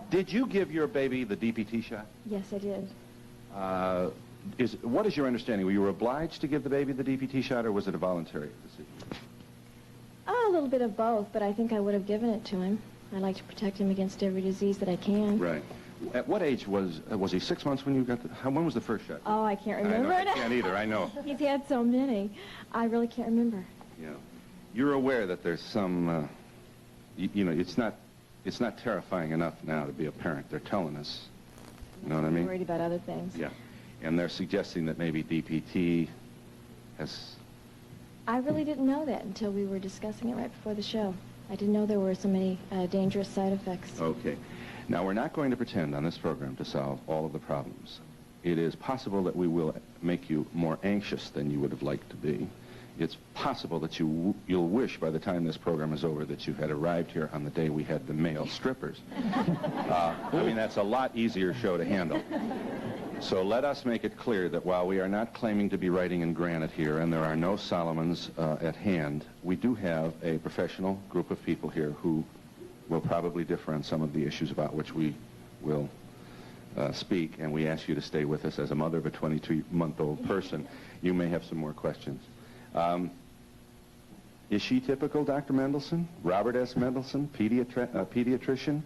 Did you give your baby the DPT shot? Yes, I did. What is your understanding? Were you obliged to give the baby the DPT shot, or was it a voluntary decision? Oh, a little bit of both, but I think I would have given it to him. I like to protect him against every disease that I can. Right. At what age was he 6 months when you got when was the first shot? Oh, I can't remember. I can't either, I know. He's had so many. I really can't remember. Yeah. You're aware that there's some, you know, it's not terrifying enough now to be a parent. They're telling us. You know what I mean? I'm worried about other things. Yeah. And they're suggesting that maybe DPT has... I really didn't know that until we were discussing it right before the show. I didn't know there were so many dangerous side effects. Okay. Now, we're not going to pretend on this program to solve all of the problems. It is possible that we will make you more anxious than you would have liked to be. It's possible that you'll wish by the time this program is over that you had arrived here on the day we had the male strippers. I mean, that's a lot easier show to handle. So let us make it clear that while we are not claiming to be writing in granite here, and there are no Solomons at hand, we do have a professional group of people here who will probably differ on some of the issues about which we will speak, and we ask you to stay with us. As a mother of a 22-month-old person, you may have some more questions. Is she typical, Dr. Mendelson? Robert S. Mendelson, pediatrician?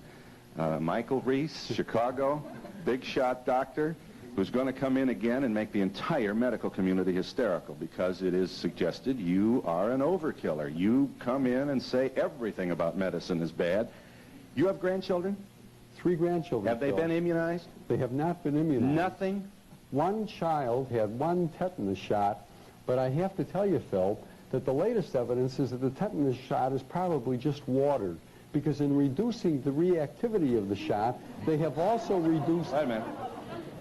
Michael Reese, Chicago, big shot doctor, who's going to come in again and make the entire medical community hysterical because it is suggested you are an overkiller. You come in and say everything about medicine is bad. You have grandchildren? 3 grandchildren. Have they been immunized? They have not been immunized. Nothing? One child had 1 tetanus shot, but I have to tell you, Phil, that the latest evidence is that the tetanus shot is probably just water, because in reducing the reactivity of the shot, they have also reduced... Wait a minute.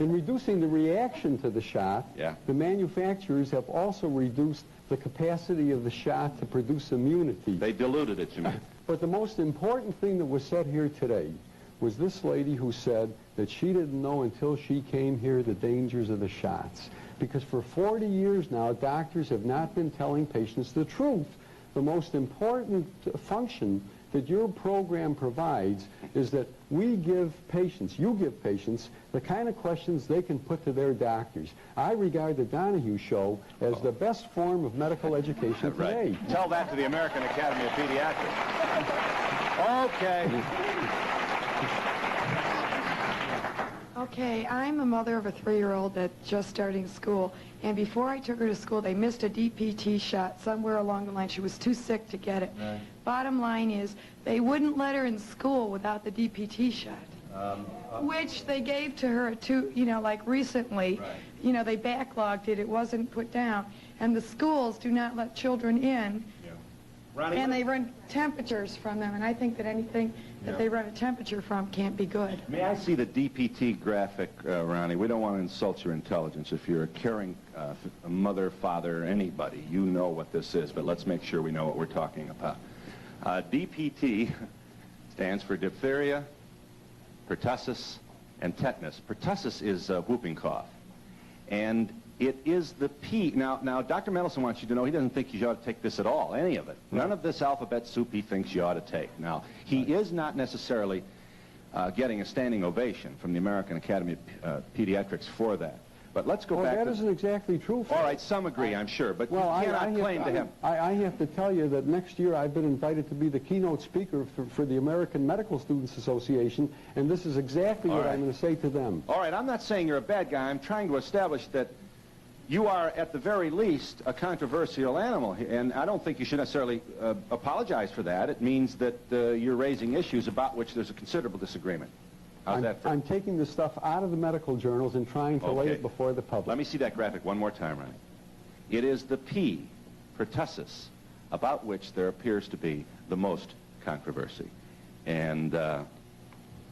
In reducing the reaction to the shot, the manufacturers have also reduced the capacity of the shot to produce immunity. They diluted it, you mean? But the most important thing that was said here today was this lady who said that she didn't know until she came here the dangers of the shots. Because for 40 years now, doctors have not been telling patients the truth. The most important function that your program provides is that we give patients, you give patients, the kind of questions they can put to their doctors. I regard the Donahue Show as the best form of medical education today. Right. Tell that to the American Academy of Pediatrics. Okay. Okay, I'm a mother of a 3-year-old that's just starting school, and before I took her to school, they missed a DPT shot somewhere along the line. She was too sick to get it. Right. Bottom line is, they wouldn't let her in school without the DPT shot, which they gave to her like recently. Right. You know, they backlogged it. It wasn't put down, and the schools do not let children in. Ronnie, and they run temperatures from them, and I think that anything that they run a temperature from can't be good. May I see the DPT graphic, Ronnie? We don't want to insult your intelligence. If you're a caring mother, father, anybody, you know what this is, but let's make sure we know what we're talking about. DPT stands for diphtheria, pertussis, and tetanus. Pertussis is whooping cough, and it is the P. Now, Dr. Mendelson wants you to know he doesn't think you ought to take this at all, any of it. None of this alphabet soup he thinks you ought to take. Now, he is not necessarily getting a standing ovation from the American Academy of Pediatrics for that. But let's go back to... Well, that isn't exactly true. All right, some agree, I'm sure, but you cannot claim to him. I have to tell you that next year I've been invited to be the keynote speaker for the American Medical Students Association, and this is exactly what I'm going to say to them. All right, I'm not saying you're a bad guy. I'm trying to establish that you are, at the very least, a controversial animal, and I don't think you should necessarily apologize for that. It means that you're raising issues about which there's a considerable disagreement. How's that for? I'm taking the stuff out of the medical journals and trying to lay it before the public. Let me see that graphic one more time, Ronnie. It is the P, pertussis, about which there appears to be the most controversy. And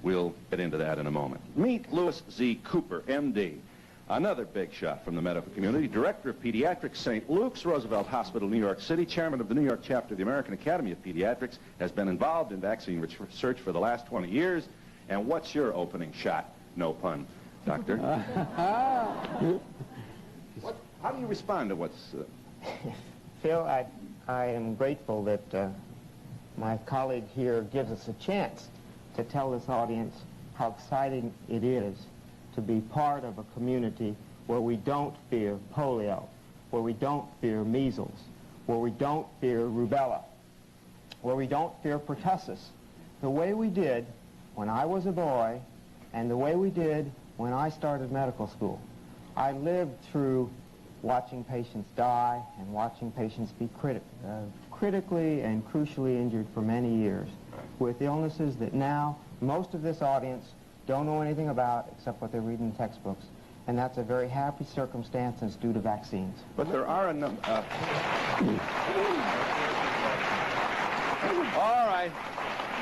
we'll get into that in a moment. Meet Louis Z. Cooper, M.D., another big shot from the medical community, director of pediatrics, St. Luke's Roosevelt Hospital, New York City, chairman of the New York chapter of the American Academy of Pediatrics, has been involved in vaccine research for the last 20 years. And what's your opening shot? No pun, doctor. How do you respond to what's... Phil, I am grateful that my colleague here gives us a chance to tell this audience how exciting it is to be part of a community where we don't fear polio, where we don't fear measles, where we don't fear rubella, where we don't fear pertussis, the way we did when I was a boy and the way we did when I started medical school. I lived through watching patients die and watching patients be critically and crucially injured for many years with illnesses that now most of this audience don't know anything about except what they read in textbooks. And that's a very happy circumstance, and it's due to vaccines. But there are a number... All right,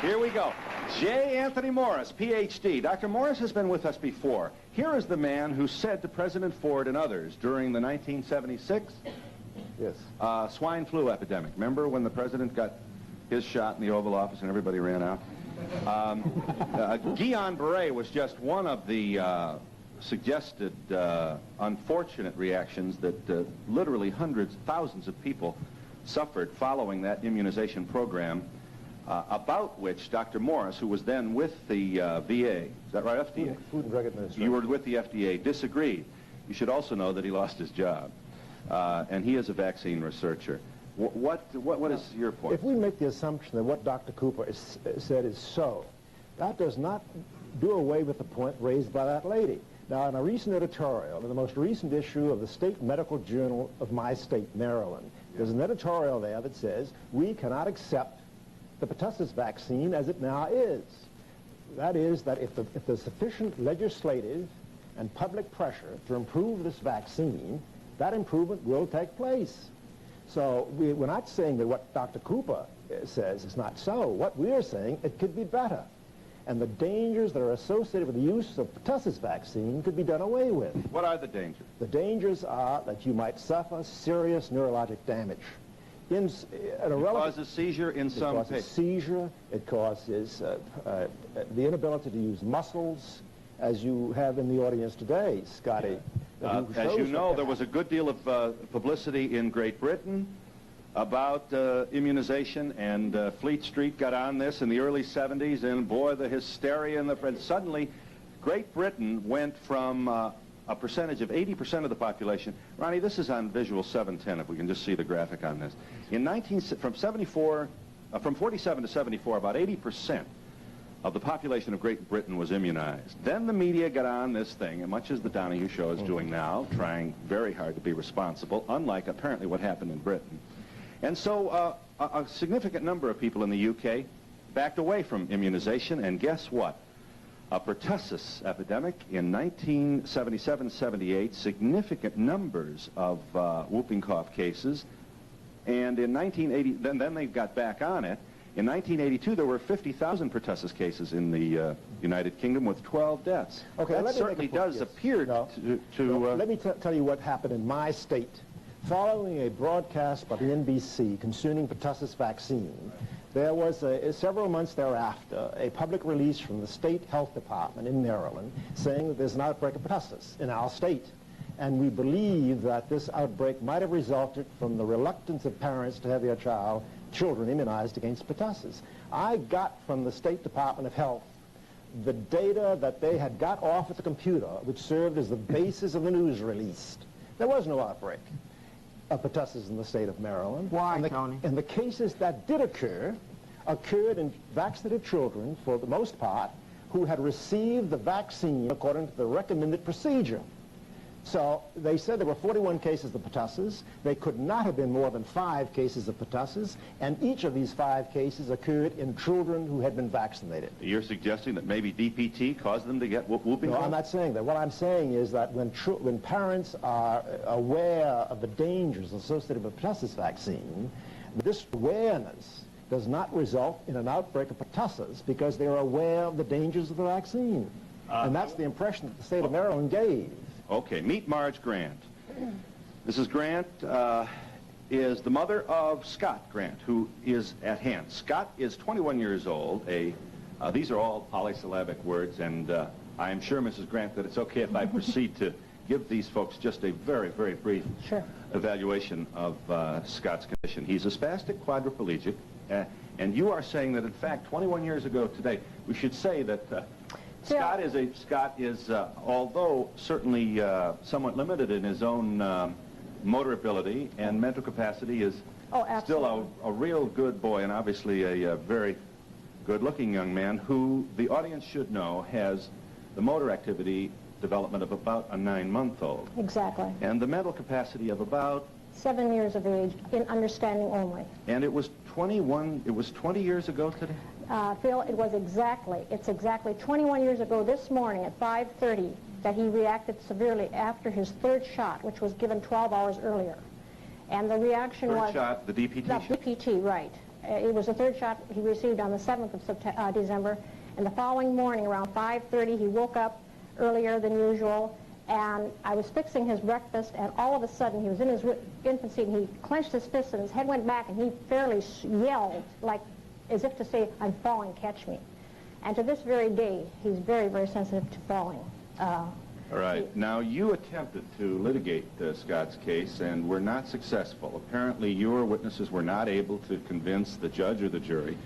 here we go. J. Anthony Morris, Ph.D. Dr. Morris has been with us before. Here is the man who said to President Ford and others during the 1976 swine flu epidemic. Remember when the president got his shot in the Oval Office and everybody ran out? Guillain-Barré was just one of the suggested unfortunate reactions that literally hundreds, thousands of people suffered following that immunization program, about which Dr. Morris, who was then with the VA, is that right, FDA? Food and Drug Administration. You were with the FDA, disagreed. You should also know that he lost his job, and he is a vaccine researcher. What is your point? If we make the assumption that what Dr. Cooper said is so, that does not do away with the point raised by that lady. Now, in a recent editorial, in the most recent issue of the State Medical Journal of my state, Maryland, there's an editorial there that says we cannot accept the pertussis vaccine as it now is. That is, that if there's sufficient legislative and public pressure to improve this vaccine, that improvement will take place. So we're not saying that what Dr. Cooper says is not so. What we are saying, it could be better. And the dangers that are associated with the use of pertussis vaccine could be done away with. What are the dangers? The dangers are that you might suffer serious neurologic damage. It causes seizure in some patients. It causes seizure. It causes the inability to use muscles, as you have in the audience today, Scotty. As you know, there was a good deal of publicity in Great Britain about immunization, and Fleet Street got on this in the early 70s, and boy, the hysteria and suddenly Great Britain went from a percentage of 80% of the population. Ronnie, this is on visual 710, if we can just see the graphic on this. From 47 to 74, about 80% of the population of Great Britain was immunized. Then the media got on this thing, and much as the Donahue Show is doing now, trying very hard to be responsible, unlike apparently what happened in Britain. And so a significant number of people in the UK backed away from immunization, and guess what? A pertussis epidemic in 1977-78, significant numbers of whooping cough cases, and in 1980, then they got back on it. In 1982, there were 50,000 pertussis cases in the United Kingdom with 12 deaths. Okay, that certainly does appear let me tell you what happened in my state. Following a broadcast by the NBC concerning pertussis vaccine, there was, several months thereafter, a public release from the State Health Department in Maryland saying that there's an outbreak of pertussis in our state. And we believe that this outbreak might have resulted from the reluctance of parents to have their children immunized against pertussis. I got from the State Department of Health the data that they had got off at the computer, which served as the basis of the news release. There was no outbreak of pertussis in the state of Maryland. Why, Tony? And the cases that did occur occurred in vaccinated children, for the most part, who had received the vaccine according to the recommended procedure. So they said there were 41 cases of pertussis. They could not have been more than 5 cases of pertussis, and each of these 5 cases occurred in children who had been vaccinated. You're suggesting that maybe DPT caused them to get whooping cough? No, I'm not saying that. What I'm saying is that when parents are aware of the dangers associated with pertussis vaccine, this awareness does not result in an outbreak of pertussis because they're aware of the dangers of the vaccine. And that's the impression that the state of Maryland gave. Okay, meet Marge Grant. Mrs. Grant is the mother of Scott Grant, who is at hand. Scott is 21 years old. These are all polysyllabic words, and I am sure, Mrs. Grant, that it's okay if I proceed to give these folks just a very, very brief evaluation of Scott's condition. He's a spastic quadriplegic, and you are saying that, in fact, 21 years ago today, we should say that Scott is, although certainly somewhat limited in his own motor ability and mental capacity, is still a real good boy, and obviously a very good-looking young man who the audience should know has the motor activity development of about a 9-month-old. Exactly. And the mental capacity of about 7 years of age in understanding only. And it was 20 years ago today? Phil, it's exactly 21 years ago this morning at 5:30 that he reacted severely after his third shot, which was given 12 hours earlier. And the reaction was... Third shot, the DPT shot? The DPT, right. It was the third shot he received on the 7th of December. And the following morning, around 5:30, he woke up earlier than usual, and I was fixing his breakfast, and all of a sudden, he was in his infancy, and he clenched his fist, and his head went back, and he fairly yelled, like as if to say, "I'm falling, catch me." And to this very day, he's very, very sensitive to falling. All right. Now, you attempted to litigate Scott's case and were not successful. Apparently, your witnesses were not able to convince the judge or the jury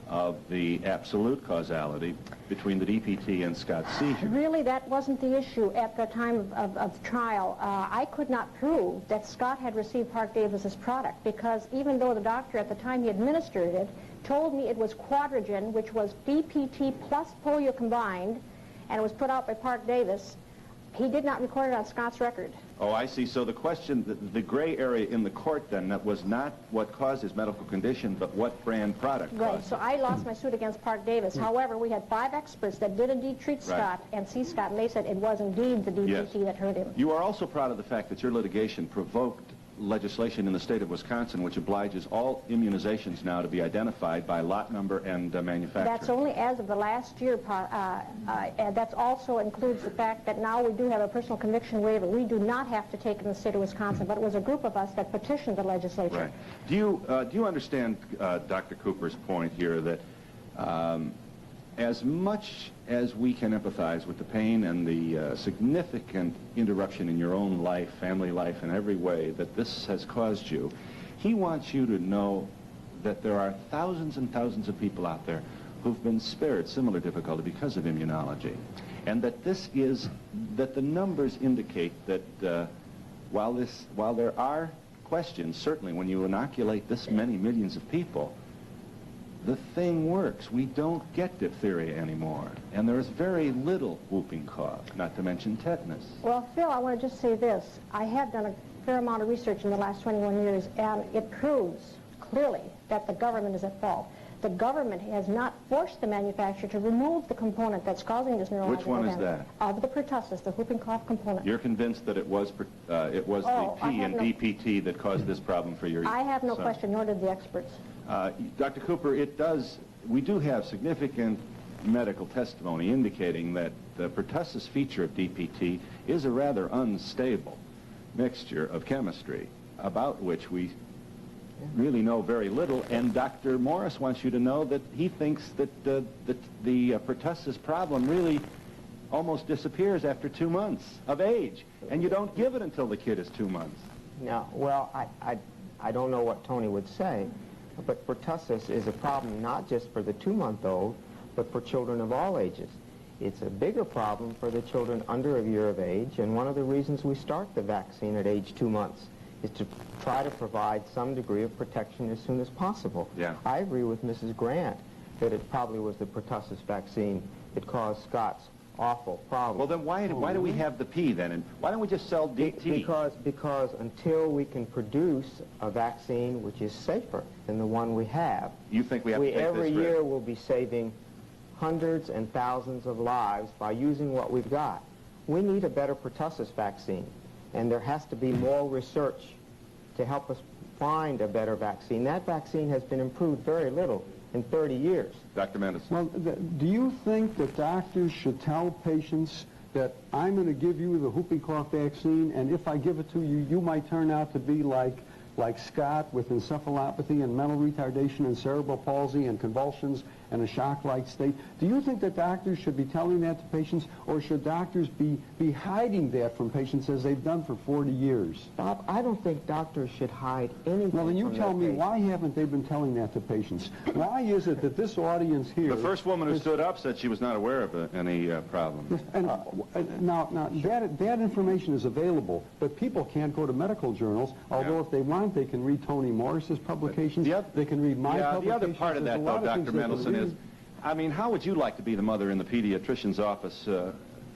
of the absolute causality between the DPT and Scott's seizure. Really, that wasn't the issue at the time of trial. I could not prove that Scott had received Parke-Davis's product, because even though the doctor at the time he administered it told me it was Quadrigen, which was DPT plus polio combined, and it was put out by Parke-Davis, he did not record it on Scott's record. Oh, I see. So the question, the gray area in the court then, that was not what caused his medical condition, but what brand product Right. caused So it. I lost my suit against Parke-Davis. However, we had 5 experts that did indeed treat Scott and see Scott, and they said it was indeed the DPT that hurt him. You are also proud of the fact that your litigation provoked legislation in the state of Wisconsin which obliges all immunizations now to be identified by lot number and manufacturer. That's only as of the last year. And that also includes the fact that now we do have a personal conviction waiver. We do not have to take it in the state of Wisconsin, but it was a group of us that petitioned the legislature. Right. Do you understand Dr. Cooper's point here that as much as we can empathize with the pain and the significant interruption in your own life, family life, in every way that this has caused you, he wants you to know that there are thousands and thousands of people out there who've been spared similar difficulty because of immunology, and that that the numbers indicate that while there are questions, certainly when you inoculate this many millions of people, the thing works. We don't get diphtheria anymore, and there is very little whooping cough, not to mention tetanus. Well, Phil, I want to just say this. I have done a fair amount of research in the last 21 years, and it proves clearly that the government is at fault. The government has not forced the manufacturer to remove the component that's causing this neurological Which one is damage. Of the pertussis, the whooping cough component. You're convinced that it was the P and DPT that caused this problem for your I have no son. question, nor did the experts. Dr. Cooper, we do have significant medical testimony indicating that the pertussis feature of DPT is a rather unstable mixture of chemistry about which we really know very little, and Dr. Morris wants you to know that he thinks that the pertussis problem really almost disappears after 2 months of age, and you don't give it until the kid is 2 months. No, well, I don't know what Tony would say, but pertussis is a problem not just for the 2-month-old, but for children of all ages. It's a bigger problem for the children under a year of age, and one of the reasons we start the vaccine at age 2 months is to try to provide some degree of protection as soon as possible. Yeah. I agree with Mrs. Grant that it probably was the pertussis vaccine that caused Scott's awful problem. Well, then why do we have the P then? And why don't we just sell DT? Because until we can produce a vaccine which is safer than the one we have, you think we have to take every this year risk? will be saving hundreds and thousands of lives by using what we've got. We need a better pertussis vaccine, and there has to be more research to help us find a better vaccine. That vaccine has been improved very little in 30 years. Dr. Mendes. Well, do you think that doctors should tell patients that I'm going to give you the whooping cough vaccine, and if I give it to you, you might turn out to be like like Scott with encephalopathy and mental retardation and cerebral palsy and convulsions and a shock-like state. Do you think that doctors should be telling that to patients, or should doctors be hiding that from patients as they've done for 40 years? Bob, I don't think doctors should hide anything. Well, then you from tell their me, patients. why haven't they been teling that to patients? Why is it that this audience here... The first woman who stood up said she was not aware of any problem. And now that information is available, but people can't go to medical journals, although if they want, they can read Toni Morris's publications, they can read my publications. The other part of There's that, a though, lot of Dr. things they can Mendelson, is, read. I mean, how would you like to be the mother in the pediatrician's office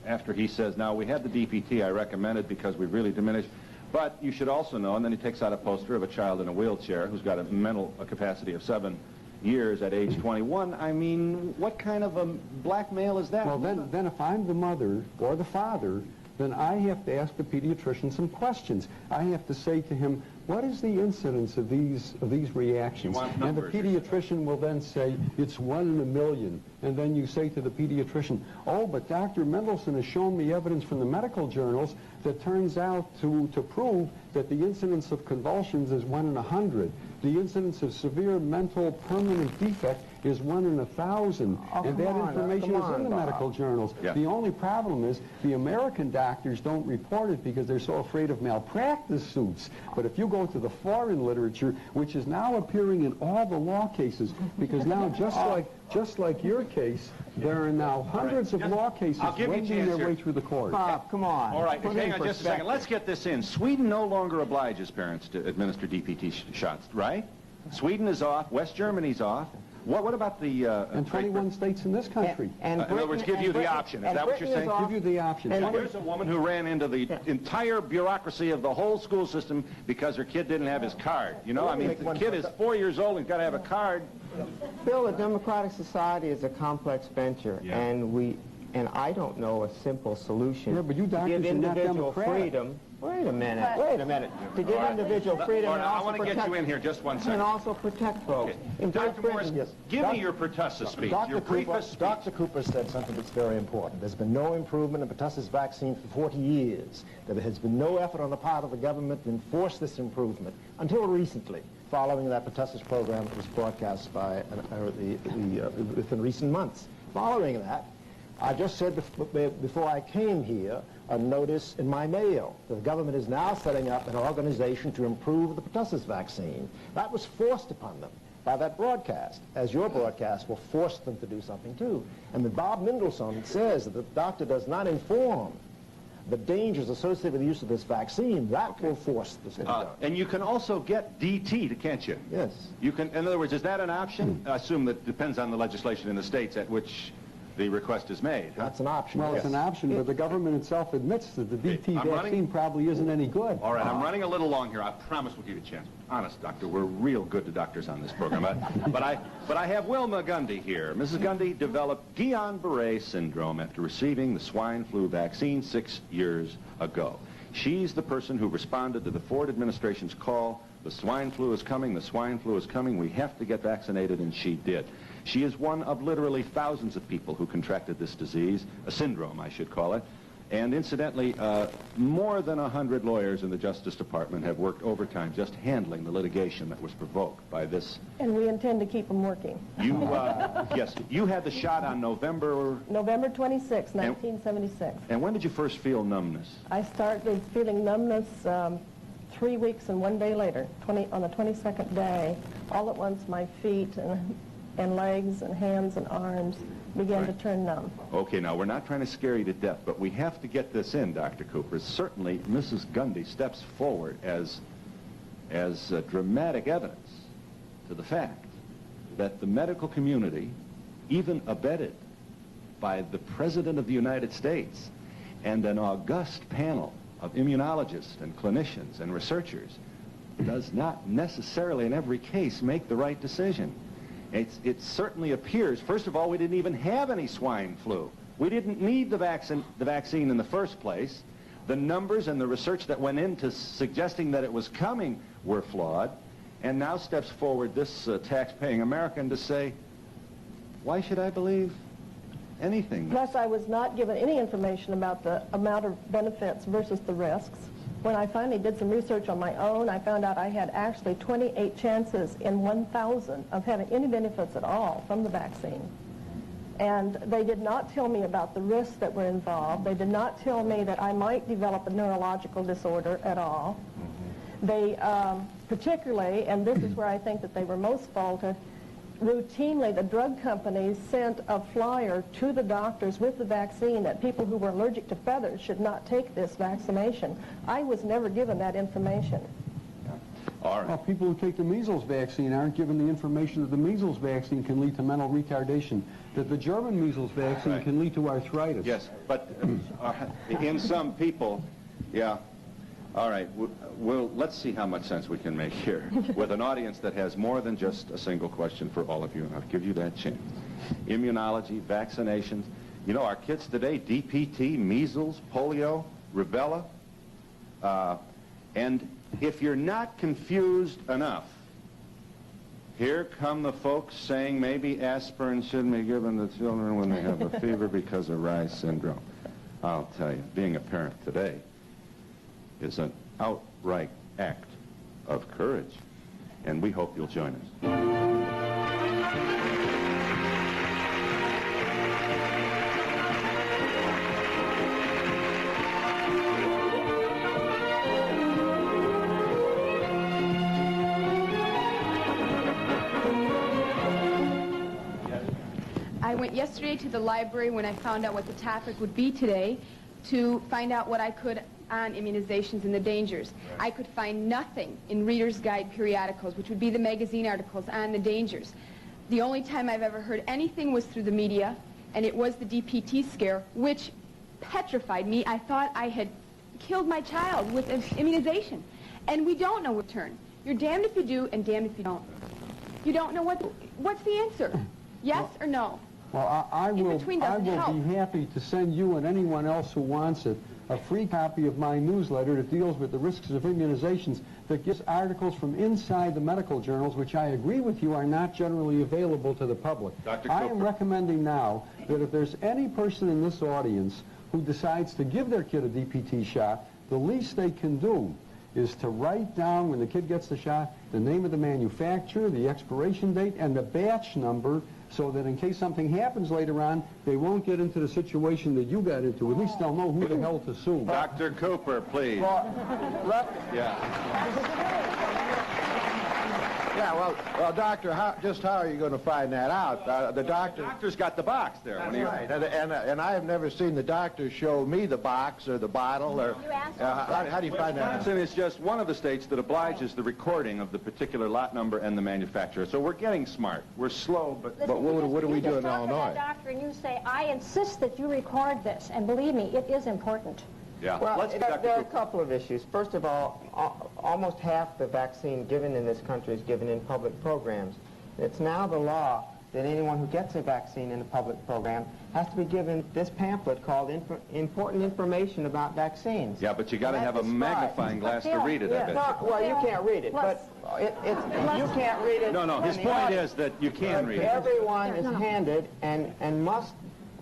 after he says, now, we had the DPT, I recommend it because we've really diminished, but you should also know, and then he takes out a poster of a child in a wheelchair who's got a mental capacity of 7 years at age 21. I mean, what kind of a blackmail is that? Well, then if I'm the mother or the father, then I have to ask the pediatrician some questions. I have to say to him, what is the incidence of these reactions? And the pediatrician will then say, it's 1 in a million. And then you say to the pediatrician, oh, but Dr. Mendelson has shown me evidence from the medical journals that turns out to prove that the incidence of convulsions is 1 in 100. The incidence of severe mental permanent defect is 1 in 1,000. And that information is in the medical journals. Yeah. The only problem is the American doctors don't report it because they're so afraid of malpractice suits. But if you go to the foreign literature, which is now appearing in all the law cases, because now just like your case, there are now hundreds of law cases wending their way through the court. Bob, come on. All right, hang on just a second. Let's get this in. Sweden no longer obliges parents to administer DPT shots, right? Sweden is off. West Germany's off. What about the... and 21 states in this country. In other words, give you the option. Is that what you're saying? Give you the option. And here's a woman who ran into the entire bureaucracy of the whole school system because her kid didn't have his card. You know, I mean, the kid is 4 years old and got to have a card. Phil, a democratic society is a complex venture, and I don't know a simple solution. Yeah, but you to doctors give are not individual democratic. freedom. Wait a minute. To give individual freedom and I also want to get protect, you in here just 1 second. and also protect folks. In Dr. Great Morris, Britain, give me your pertussis speech, your preface speech. Dr. Cooper said something that's very important. There's been no improvement in pertussis vaccine for 40 years. There has been no effort on the part of the government to enforce this improvement until recently, following that pertussis program that was broadcast by within recent months. Following that, I just said before I came here, a notice in my mail. The government is now setting up an organization to improve the pertussis vaccine. That was forced upon them by that broadcast, as your broadcast will force them to do something too. And when Bob Mendelson says that the doctor does not inform the dangers associated with the use of this vaccine, that will force this to be done. And you can also get DT, can't you? Yes. You can. In other words, is that an option? I assume that depends on the legislation in the states at which the request is made. Huh? That's an option. Well, yes. it's an option, but the government itself admits that the DT vaccine probably isn't any good. All right, I'm running a little long here. I promise we'll give you a chance. Honest, doctor, we're real good to doctors on this program. But I have Wilma Gundy here. Mrs. Gundy developed Guillain-Barré syndrome after receiving the swine flu vaccine 6 years ago. She's the person who responded to the Ford administration's call, the swine flu is coming, the swine flu is coming, we have to get vaccinated, and she did. She is one of literally thousands of people who contracted this disease, a syndrome, I should call it. And incidentally, more than 100 lawyers in the Justice Department have worked overtime just handling the litigation that was provoked by this. And we intend to keep them working. You, yes, you had the shot on November 26, 1976. And when did you first feel numbness? I started feeling numbness 3 weeks and 1 day later, on the 22nd day. All at once, my feet and legs and hands and arms began to turn numb. Okay, now we're not trying to scare you to death, but we have to get this in, Dr. Cooper. Certainly, Mrs. Gundy steps forward as dramatic evidence to the fact that the medical community, even abetted by the President of the United States and an august panel of immunologists and clinicians and researchers, does not necessarily in every case make the right decision. It certainly appears, first of all, we didn't even have any swine flu. We didn't need the vaccine in the first place. The numbers and the research that went into suggesting that it was coming were flawed. And now steps forward this tax-paying American to say, why should I believe anything? Plus, I was not given any information about the amount of benefits versus the risks. when I finally did some research on my own, I found out I had actually 28 chances in 1,000 of having any benefits at all from the vaccine. And they did not tell me about the risks that were involved. They did not tell me that I might develop a neurological disorder at all. They particularly, and this is where I think that they were most faulted, routinely the drug companies sent a flyer to the doctors with the vaccine that people who were allergic to feathers should not take this vaccination. I was never given that information. All right. Well, people who take the measles vaccine aren't given the information that the measles vaccine can lead to mental retardation, that the German measles vaccine can lead to arthritis. Yes, but in some people, yeah. All right, let's see how much sense we can make here with an audience that has more than just a single question for all of you, and I'll give you that chance. Immunology, vaccinations. You know, our kids today, DPT, measles, polio, rubella, and if you're not confused enough, here come the folks saying maybe aspirin shouldn't be given to children when they have a fever because of Reye's syndrome. I'll tell you, being a parent today is an outright act of courage, and we hope you'll join us. I went yesterday to the library when I found out what the topic would be today to find out what I could on immunizations and the dangers. I could find nothing in Reader's Guide periodicals, which would be the magazine articles on the dangers. The only time I've ever heard anything was through the media, and it was the DPT scare, which petrified me. I thought I had killed my child with an immunization. And we don't know what turn. You're damned if you do and damned if you don't. You don't know what's the answer. Yes or no? Well, I will be happy to send you and anyone else who wants it a free copy of my newsletter that deals with the risks of immunizations, that gives articles from inside the medical journals, which I agree with you are not generally available to the public. Dr. I am recommending now that if there's any person in this audience who decides to give their kid a DPT shot, the least they can do is to write down, when the kid gets the shot, the name of the manufacturer, the expiration date, and the batch number, so that in case something happens later on, they won't get into the situation that you got into. At least they'll know who the hell to sue. Dr. Cooper, please. Well, doctor, just how are you going to find that out? The doctor's got the box there. That's right. And I have never seen the doctor show me the box or the bottle. Or how do you find that out? Wisconsin is just one of the states that obliges the recording of the particular lot number and the manufacturer. So we're getting smart. We're slow, but what do we do in Illinois? Doctor, and you say, I insist that you record this, and believe me, it is important. Yeah. Well, there are a couple of issues. First of all, almost half the vaccine given in this country is given in public programs. It's now the law that anyone who gets a vaccine in a public program has to be given this pamphlet called Important Information About Vaccines. Yeah, but you got to have a magnifying glass to read it, I bet. Well, you can't read it, but you can't read it. No, his point is that you can read it. Everyone is handed and must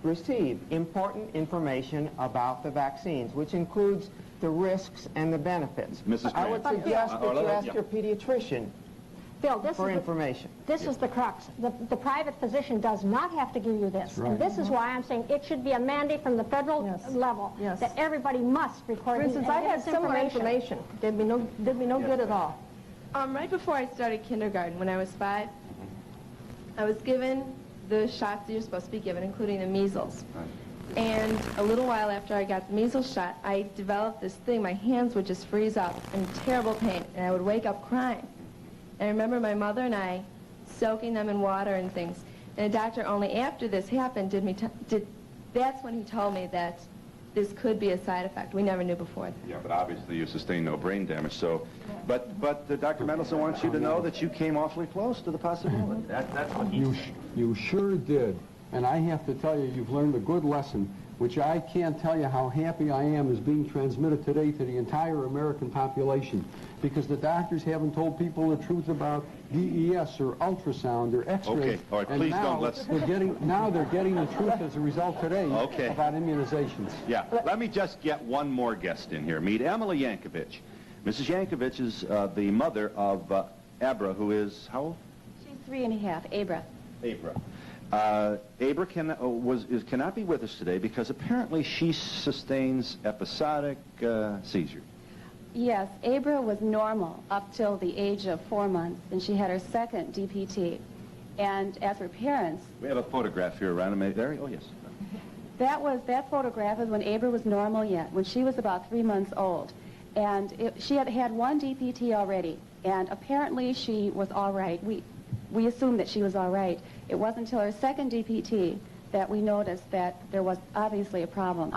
receive important information about the vaccines, which includes the risks and the benefits. Mrs. I would suggest that you ask your pediatrician Phil, for information. This is the crux. The private physician does not have to give you this. Right. And this is why I'm saying it should be a mandate from the federal level that everybody must record. For instance, I had similar information. Did me no good at all. Right before I started kindergarten, when I was 5, I was given the shots that you're supposed to be given, including the measles. Right. And a little while after I got the measles shot, I developed this thing. My hands would just freeze up in terrible pain, and I would wake up crying. And I remember my mother and I soaking them in water and things. And the doctor only after this happened that's when he told me that this could be a side effect. We never knew before that. Yeah, but obviously you sustained no brain damage, so... But Dr. Mendelson wants you to know that you came awfully close to the possibility. That's what he said. You sure did. And I have to tell you, you've learned a good lesson which I can't tell you how happy I am is being transmitted today to the entire American population, because the doctors haven't told people the truth about DES or ultrasound or X-ray. Okay, all right, and please now don't. Let's. They're getting the truth as a result today Okay. about immunizations. Yeah, let me just get one more guest in here. Meet Emily Yankovic. Mrs. Yankovic is the mother of Abra, who is how old? She's 3.5, Abra. Abra. Abra cannot be with us today because apparently she sustains episodic seizures. Yes, Abra was normal up till the age of 4 months, and she had her second DPT. And as her parents... We have a photograph here around there. Oh, yes. That photograph is when Abra was normal yet, when she was about 3 months old. And she had had one DPT already, and apparently she was all right. We assumed that she was all right. It wasn't until her second DPT that we noticed that there was obviously a problem.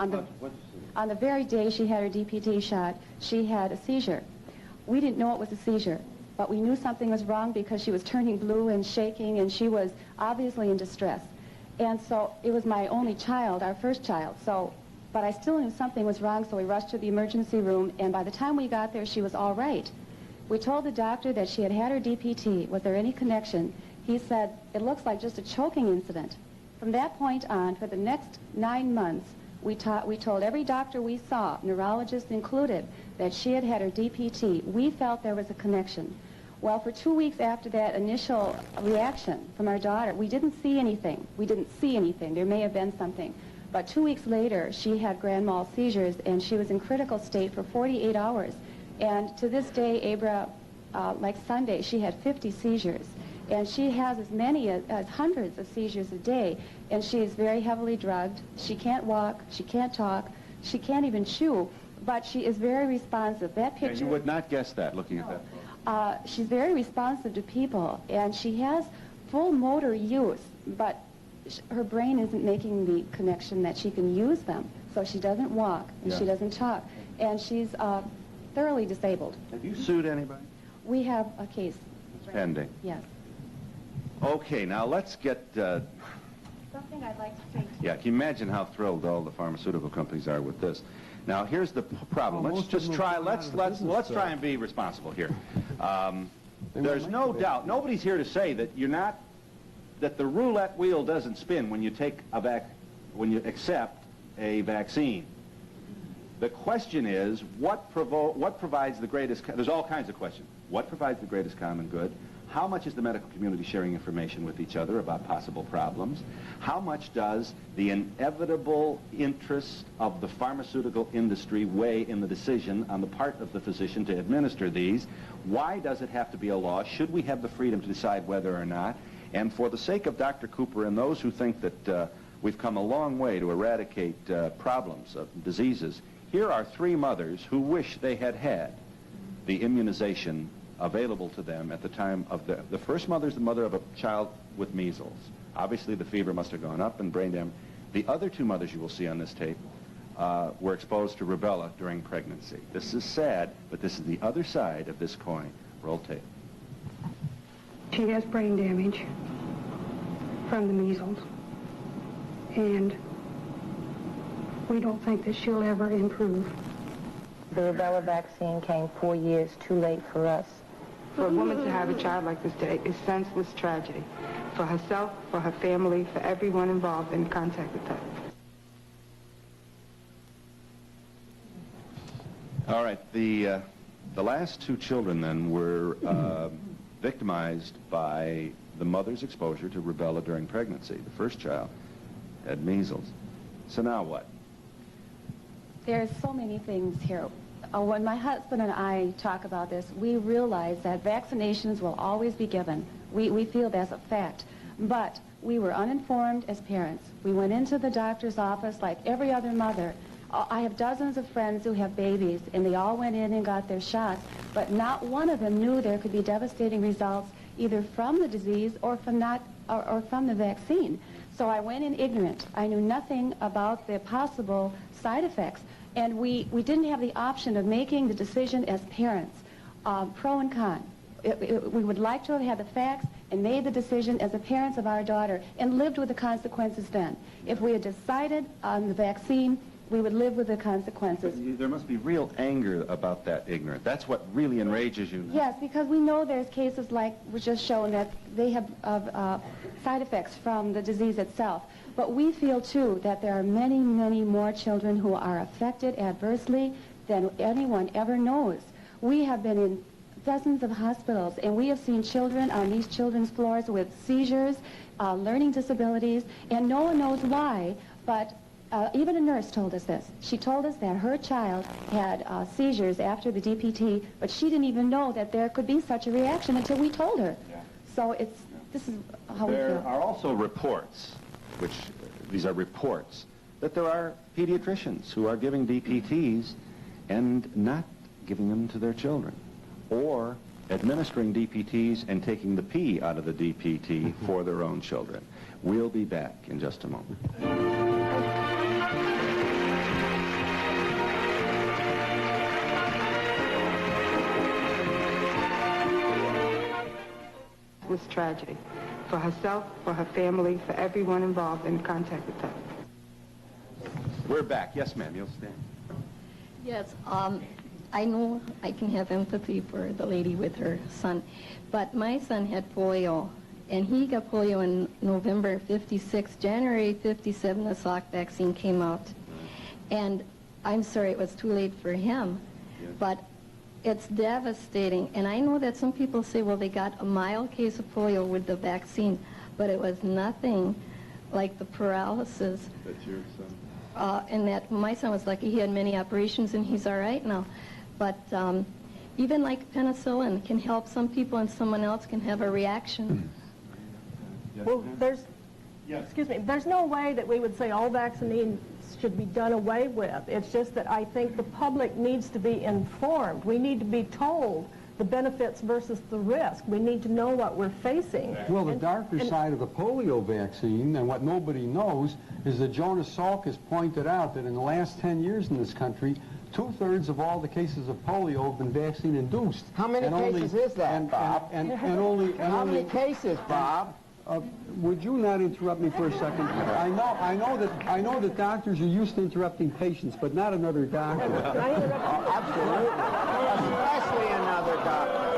On the very day she had her DPT shot, she had a seizure. We didn't know it was a seizure, but we knew something was wrong because she was turning blue and shaking, and she was obviously in distress. And so it was my only child, our first child. But I still knew something was wrong, so we rushed to the emergency room, and by the time we got there, she was all right. We told the doctor that she had had her DPT. Was there any connection? He said, it looks like just a choking incident. From that point on, for the next 9 months, we told every doctor we saw, neurologists included, that she had had her DPT. We felt there was a connection. Well, for 2 weeks after that initial reaction from our daughter, we didn't see anything. There may have been something. But 2 weeks later, she had grand mal seizures, and she was in critical state for 48 hours. And to this day, Abra, like Sunday, she had 50 seizures. And she has as many as hundreds of seizures a day. And she is very heavily drugged. She can't walk. She can't talk. She can't even chew. But she is very responsive. That picture... And you would not guess that, looking at that. She's very responsive to people. And she has full motor use. But her brain isn't making the connection that she can use them. So she doesn't walk. And she doesn't talk. And she's thoroughly disabled. Have you sued anybody? We have a case. Pending. Yes. Okay, now let's get... Something I'd like to say. Yeah, can you imagine how thrilled all the pharmaceutical companies are with this? Now, here's the problem. Let's just try. Let's try and be responsible here. There's no doubt. Nobody's here to say that you're not. That the roulette wheel doesn't spin when you take when you accept a vaccine. The question is, what provides the greatest... There's all kinds of questions. What provides the greatest common good? How much is the medical community sharing information with each other about possible problems? How much does the inevitable interest of the pharmaceutical industry weigh in the decision on the part of the physician to administer these? Why does it have to be a law? Should we have the freedom to decide whether or not? And for the sake of Dr. Cooper and those who think that we've come a long way to eradicate problems of diseases, here are 3 mothers who wish they had had the immunization available to them at the time of the first mother is the mother of a child with measles. Obviously, the fever must have gone up and brain damage. The other 2 mothers you will see on this tape were exposed to rubella during pregnancy. This is sad, but this is the other side of this coin. Roll tape. She has brain damage from the measles, and we don't think that she'll ever improve. The rubella vaccine came 4 years too late for us. For a woman to have a child like this today is senseless tragedy. For herself, for her family, for everyone involved in contact with her. All right, the last 2 children then were victimized by the mother's exposure to rubella during pregnancy. The first child had measles. So now what? There's so many things here. When my husband and I talk about this, we realize that vaccinations will always be given. We feel that's a fact. But we were uninformed as parents. We went into the doctor's office like every other mother. I have dozens of friends who have babies, and they all went in and got their shots, but not one of them knew there could be devastating results either from the disease or from the vaccine. So I went in ignorant. I knew nothing about the possible side effects. And we didn't have the option of making the decision as parents, pro and con. we would like to have had the facts and made the decision as the parents of our daughter and lived with the consequences then. If we had decided on the vaccine, we would live with the consequences. There must be real anger about that ignorance. That's what really enrages you. Yes, because we know there's cases like was just shown that they have side effects from the disease itself. But we feel, too, that there are many, many more children who are affected adversely than anyone ever knows. We have been in dozens of hospitals, and we have seen children on these children's floors with seizures, learning disabilities, and no one knows why, but even a nurse told us this. She told us that her child had seizures after the DPT, but she didn't even know that there could be such a reaction until we told her. Yeah. So this is how we feel. There are also reports, which these are reports, that there are pediatricians who are giving DPTs and not giving them to their children, or administering DPTs and taking the P out of the DPT for their own children. We'll be back in just a moment. Was tragedy for herself, for her family, for everyone involved in contact with her. We're back. Yes, ma'am. You'll stand. Yes. I know I can have empathy for the lady with her son, but my son had polio, and he got polio in November '56. January '57, the Salk vaccine came out, and I'm sorry it was too late for him, but it's devastating. And I know that some people say, well, they got a mild case of polio with the vaccine, but it was nothing like the paralysis. That's your son? And that my son was lucky. He had many operations, and he's all right now. But even like penicillin can help some people, and someone else can have a reaction. Well, excuse me, there's no way that we would say all vaccines should be done away with. It's just that I think the public needs to be informed. We need to be told the benefits versus the risk. We need to know what we're facing. Well, the darker side of the polio vaccine, and what nobody knows, is that Jonas Salk has pointed out that in the last 10 years in this country, 2/3 of all the cases of polio have been vaccine-induced. How many cases is that, Bob? How many cases, Bob? Would you not interrupt me for a second? I know that doctors are used to interrupting patients, but not another doctor. Absolutely, especially another doctor.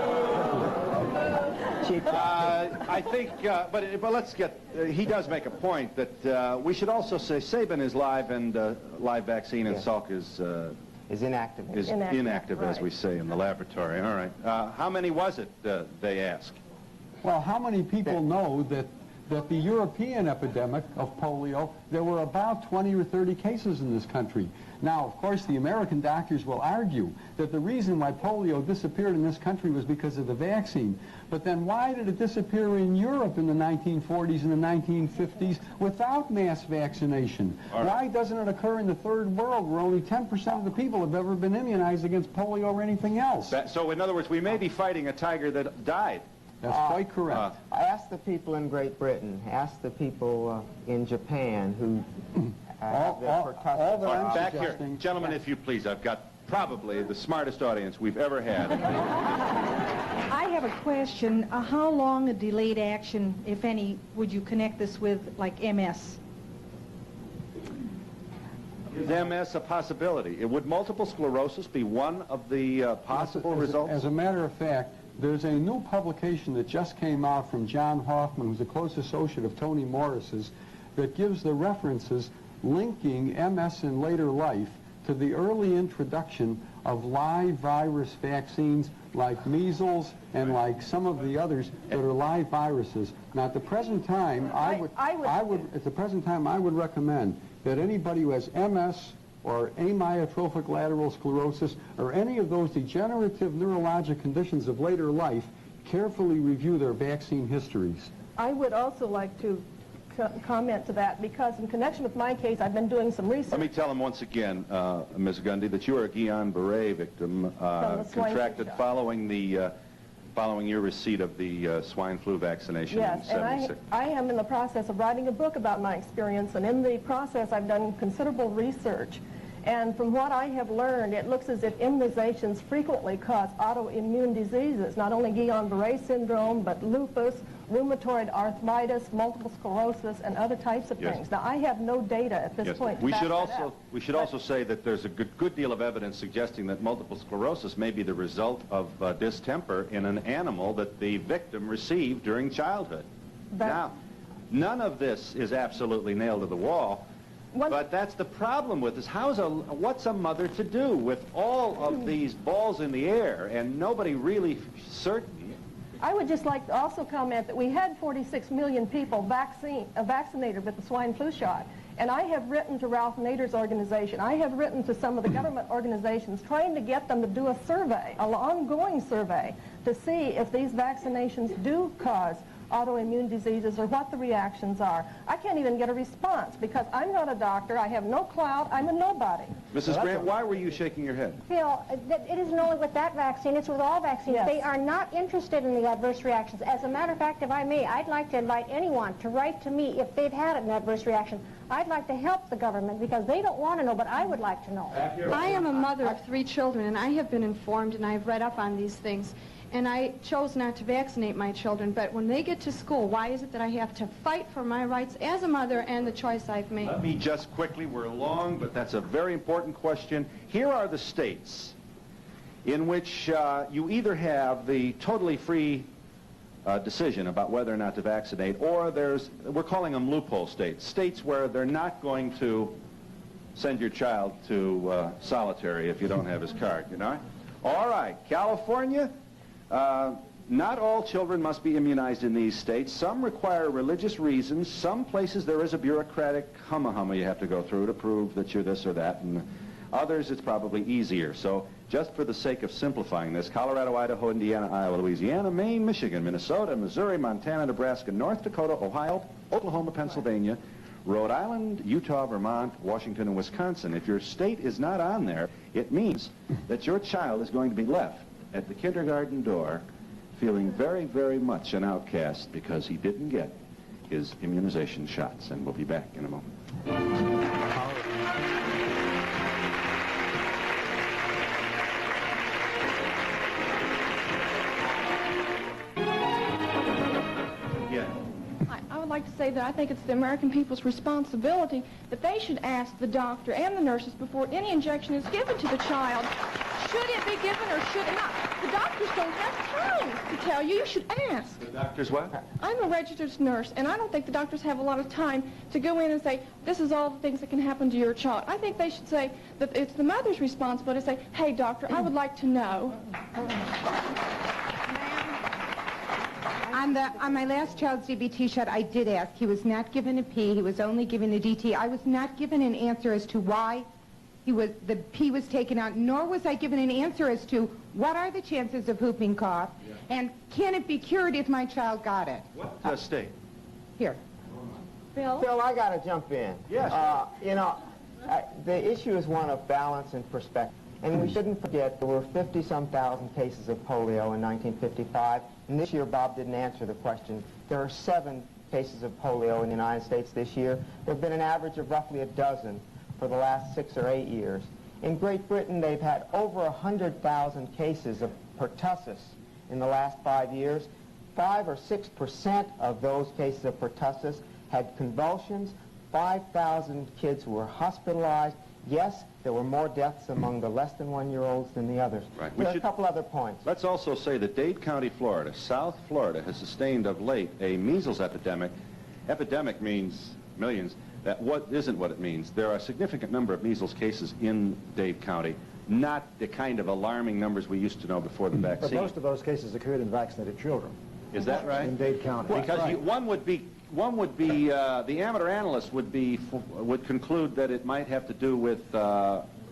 I think, but let's get. He does make a point that we should also say Sabin is live and live vaccine, and Salk is inactive. Is inactive, as we say in the laboratory. All right. How many was it? They ask. Well, how many people know that the European epidemic of polio, there were about 20 or 30 cases in this country. Now, of course, the American doctors will argue that the reason why polio disappeared in this country was because of the vaccine. But then why did it disappear in Europe in the 1940s and the 1950s without mass vaccination? Right. Why doesn't it occur in the third world where only 10% of the people have ever been immunized against polio or anything else? So, in other words, we may be fighting a tiger that died. That's quite correct. Ask the people in Great Britain, ask the people in Japan who back here. Gentlemen, if you please, I've got probably the smartest audience we've ever had. I have a question. How long a delayed action, if any, would you connect this with, like MS? Is MS a possibility? Would multiple sclerosis be one of the possible results? As a matter of fact, there's a new publication that just came out from John Hoffman, who's a close associate of Tony Morris's, that gives the references linking MS in later life to the early introduction of live virus vaccines like measles and like some of the others that are live viruses. Now, at the present time, I would recommend that anybody who has MS or amyotrophic lateral sclerosis, or any of those degenerative neurologic conditions of later life, carefully review their vaccine histories. I would also like to comment to that, because in connection with my case, I've been doing some research. Let me tell them once again, Ms. Gundy, that you are a Guillain-Barré victim contracted following your receipt of the swine flu vaccination in 76. And I am in the process of writing a book about my experience, and in the process I've done considerable research. And from what I have learned, it looks as if immunizations frequently cause autoimmune diseases, not only Guillain-Barré syndrome, but lupus, rheumatoid arthritis, multiple sclerosis, and other types of things. Now, I have no data at this point to back that up. We should also say that there's a good deal of evidence suggesting that multiple sclerosis may be the result of distemper in an animal that the victim received during childhood. Now, none of this is absolutely nailed to the wall. But that's the problem with this. What's a mother to do with all of these balls in the air and nobody really certain? I would just like to also comment that we had 46 million people vaccinated with the swine flu shot. And I have written to Ralph Nader's organization. I have written to some of the government organizations trying to get them to do a survey, an ongoing survey, to see if these vaccinations do cause autoimmune diseases or what the reactions are. I can't even get a response because I'm not a doctor, I have no clout, I'm a nobody. Mrs. Grant, why were you shaking your head? Phil, it isn't only with that vaccine, it's with all vaccines. Yes. They are not interested in the adverse reactions. As a matter of fact, if I may, I'd like to invite anyone to write to me if they've had an adverse reaction. I'd like to help the government because they don't want to know, but I would like to know. I am a mother of 3 children, and I have been informed and I've read up on these things. And I chose not to vaccinate my children, but when they get to school, why is it that I have to fight for my rights as a mother and the choice I've made? Let me just quickly, we're long, but that's a very important question. Here are the states in which you either have the totally free decision about whether or not to vaccinate, or we're calling them loophole states, states where they're not going to send your child to solitary if you don't have his card, you know? All right, California. Not all children must be immunized in these states. Some require religious reasons. Some places there is a bureaucratic humma you have to go through to prove that you're this or that. And others it's probably easier. So just for the sake of simplifying this, Colorado, Idaho, Indiana, Iowa, Louisiana, Maine, Michigan, Minnesota, Missouri, Montana, Nebraska, North Dakota, Ohio, Oklahoma, Pennsylvania, Rhode Island, Utah, Vermont, Washington, and Wisconsin. If your state is not on there, it means that your child is going to be left at the kindergarten door feeling very, very much an outcast because he didn't get his immunization shots. And we'll be back in a moment. I would like to say that I think it's the American people's responsibility that they should ask the doctor and the nurses before any injection is given to the child, should it be given or should it not? The doctors don't have time to tell you. You should ask. The doctors what? I'm a registered nurse, and I don't think the doctors have a lot of time to go in and say, this is all the things that can happen to your child. I think they should say that it's the mother's responsibility to say, hey, doctor, I would like to know. On my last child's DBT shot, I did ask. He was not given a P. He was only given a DT. I was not given an answer as to why the P was taken out, nor was I given an answer as to what are the chances of whooping cough, and can it be cured if my child got it? What state? Here. Phil, I got to jump in. Yes. You know, the issue is one of balance and perspective. And we shouldn't forget there were 50-some thousand cases of polio in 1955. And this year, Bob didn't answer the question. There are 7 cases of polio in the United States this year. There have been an average of roughly a dozen for the last 6 or 8 years. In Great Britain, they've had over 100,000 cases of pertussis in the last 5 years. 5 or 6% of those cases of pertussis had convulsions. 5,000 kids were hospitalized. Yes, there were more deaths among the less than 1-year-olds than the others. Right. There are a couple other points. Let's also say that Dade County, Florida, South Florida, has sustained of late a measles epidemic. Epidemic means millions. That isn't what it means. There are a significant number of measles cases in Dade County, not the kind of alarming numbers we used to know before the vaccine. But most of those cases occurred in vaccinated children. Is that right? In Dade County. Because one would be the amateur analyst would conclude that it might have to do with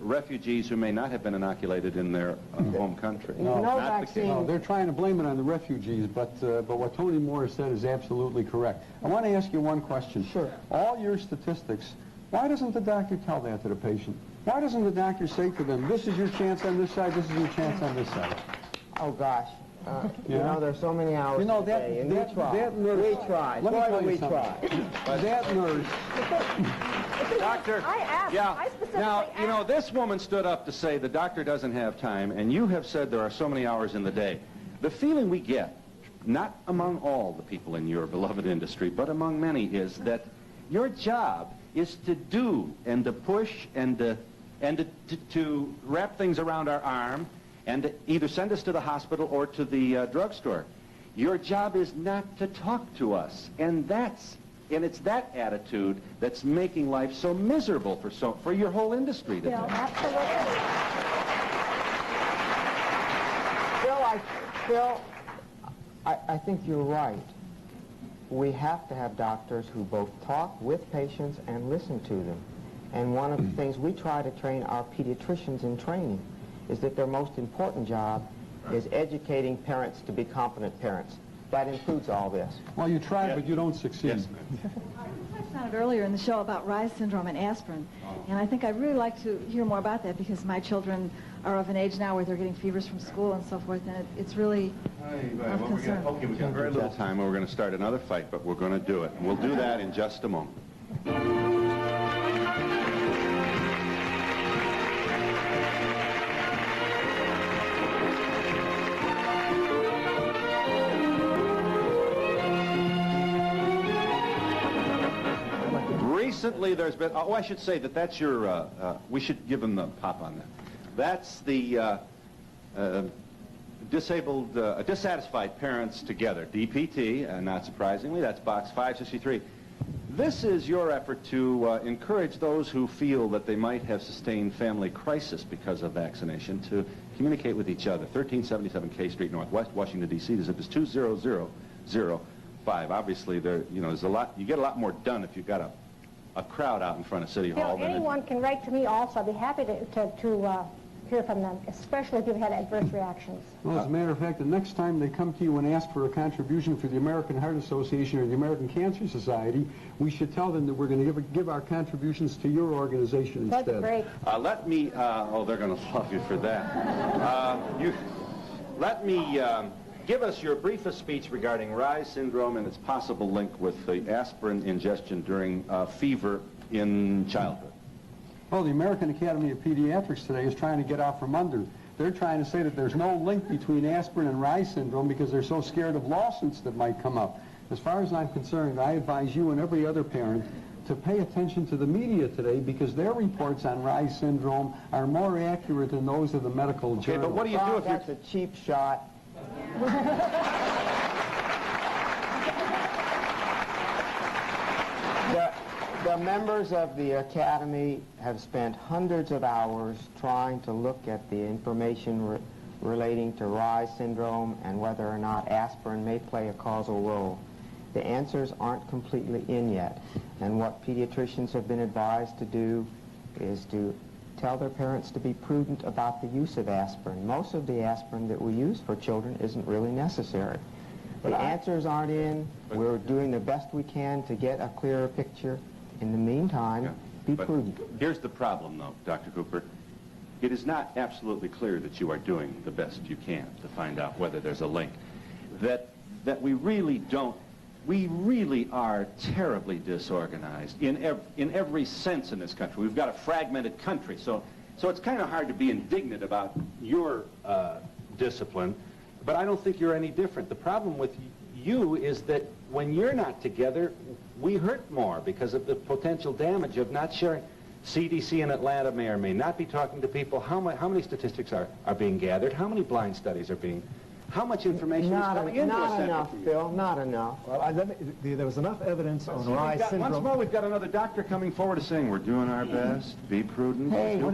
refugees who may not have been inoculated in their home country. No, they're trying to blame it on the refugees, but what Tony Moore said is absolutely correct. I want to ask you one question. Sure. All your statistics, why doesn't the doctor tell that to the patient? Why doesn't the doctor say to them, this is your chance on this side, this is your chance on this side? Oh, gosh. You know, there's so many hours You know, a day, and that we try. nurse, We try. Let me Boy, tell you we something. try. That nurse, Doctor, I asked. yeah. I specifically Now, asked. you know, this woman stood up to say the doctor doesn't have time, and you have said there are so many hours in the day. The feeling we get, not among all the people in your beloved industry, but among many, is that your job is to do and to push and to wrap things around our arm and to either send us to the hospital or to the drugstore. Your job is not to talk to us, and it's that attitude that's making life so miserable for your whole industry today. Bill, absolutely. Phil, I think you're right. We have to have doctors who both talk with patients and listen to them. And one of the things we try to train our pediatricians in training is that their most important job is educating parents to be competent parents. That includes all this. well, you try, but you don't succeed. Yes, ma'am. I sounded earlier in the show about Reye's syndrome and aspirin, and I think I'd really like to hear more about that because my children are of an age now where they're getting fevers from school and so forth, and it's really of concern. Okay, we've got very little time, and we're going to start another fight, but we're going to do it. And we'll do that in just a moment. Recently, there's been, oh, I should say that's your, we should give them the pop on that. That's the dissatisfied parents together, DPT, not surprisingly, that's box 563. This is your effort to encourage those who feel that they might have sustained family crisis because of vaccination to communicate with each other. 1377 K Street, Northwest Washington, D.C. The zip is 20005. Obviously, there's a lot. You get a lot more done if you've got a crowd out in front of City Hall. Bill, anyone can write to me also. I'd be happy to hear from them, especially if you've had adverse reactions. Well, as a matter of fact, the next time they come to you and ask for a contribution for the American Heart Association or the American Cancer Society, we should tell them that we're going to give our contributions to your organization instead. That's great. Let me, oh, they're going to love you for that. Let me give us your briefest speech regarding Reye's syndrome and its possible link with the aspirin ingestion during fever in childhood. Well, the American Academy of Pediatrics today is trying to get out from under. They're trying to say that there's no link between aspirin and Reye's syndrome because they're so scared of lawsuits that might come up. As far as I'm concerned, I advise you and every other parent to pay attention to the media today because their reports on Reye's syndrome are more accurate than those of the medical journal. But what do you do if that's a cheap shot? The members of the Academy have spent hundreds of hours trying to look at the information relating to Reye's syndrome and whether or not aspirin may play a causal role. The answers aren't completely in yet, and what pediatricians have been advised to do is to tell their parents to be prudent about the use of aspirin. Most of the aspirin that we use for children isn't really necessary. The answers aren't in. We're doing the best we can to get a clearer picture. In the meantime, be prudent. Here's the problem, though, Dr. Cooper. It is not absolutely clear that you are doing the best you can to find out whether there's a link. That we really don't. We really are terribly disorganized in every sense in this country. We've got a fragmented country, so it's kind of hard to be indignant about your discipline, but I don't think you're any different. The problem with you is that when you're not together, we hurt more because of the potential damage of not sharing. CDC in Atlanta may or may not be talking to people. How many statistics are being gathered? How many blind studies are being... How much information is coming into a center? Not enough, Phil, not enough. Well, there was enough evidence on Reye's syndrome. Once more, we've got another doctor coming forward saying we're doing our best. Be prudent. Hey, we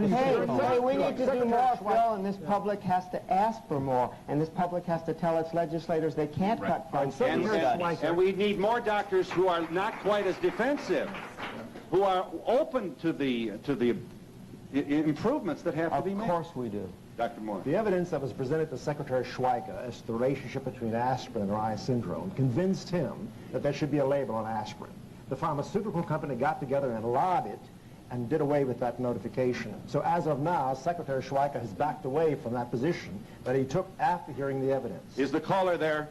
need to do more, Phil, and this public has to ask for more, and this public has to tell its legislators they can't cut funds. And we need more doctors who are not quite as defensive, who are open to the improvements that have to be made. Of course we do. Dr. Moore. The evidence that was presented to Secretary Schweiker as to the relationship between aspirin and Reye's syndrome convinced him that there should be a label on aspirin. The pharmaceutical company got together and lobbied, and did away with that notification. So as of now, Secretary Schweiker has backed away from that position that he took after hearing the evidence. Is the caller there?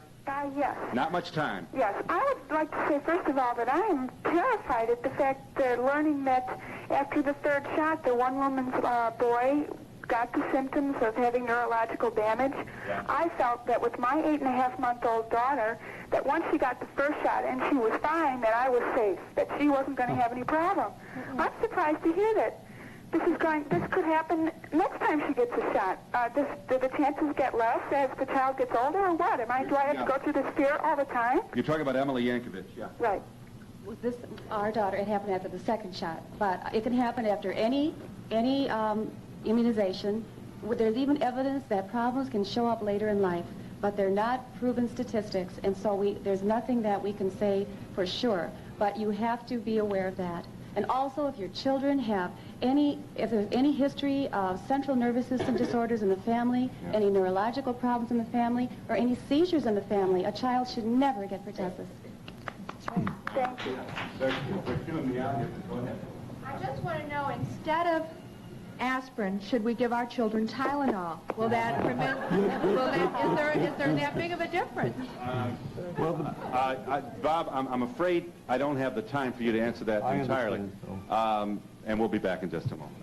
Yes. Not much time. Yes. I would like to say, first of all, that I am terrified at the fact that learning that after the third shot, the one woman's boy got the symptoms of having neurological damage. Yeah. I felt that with my 8.5-month-old daughter, that once she got the first shot and she was fine, that I was safe, that she wasn't going to have any problem. I'm surprised to hear that this could happen next time she gets a shot. Do the chances get less as the child gets older, or what? Do I have to go through this fear all the time? You're talking about Emily Yankovic, yeah. Right. With this, our daughter, it happened after the second shot, but it can happen after any immunization. There's even evidence that problems can show up later in life, but they're not proven statistics, and so there's nothing that we can say for sure. But you have to be aware of that. And also, if your children have if there's any history of central nervous system disorders in the family, any neurological problems in the family, or any seizures in the family, a child should never get pertussis. Thank you. I just want to know, instead of aspirin, should we give our children Tylenol? Will that prevent, is there that big of a difference? Bob, I'm afraid I don't have the time for you to answer that entirely. And we'll be back in just a moment.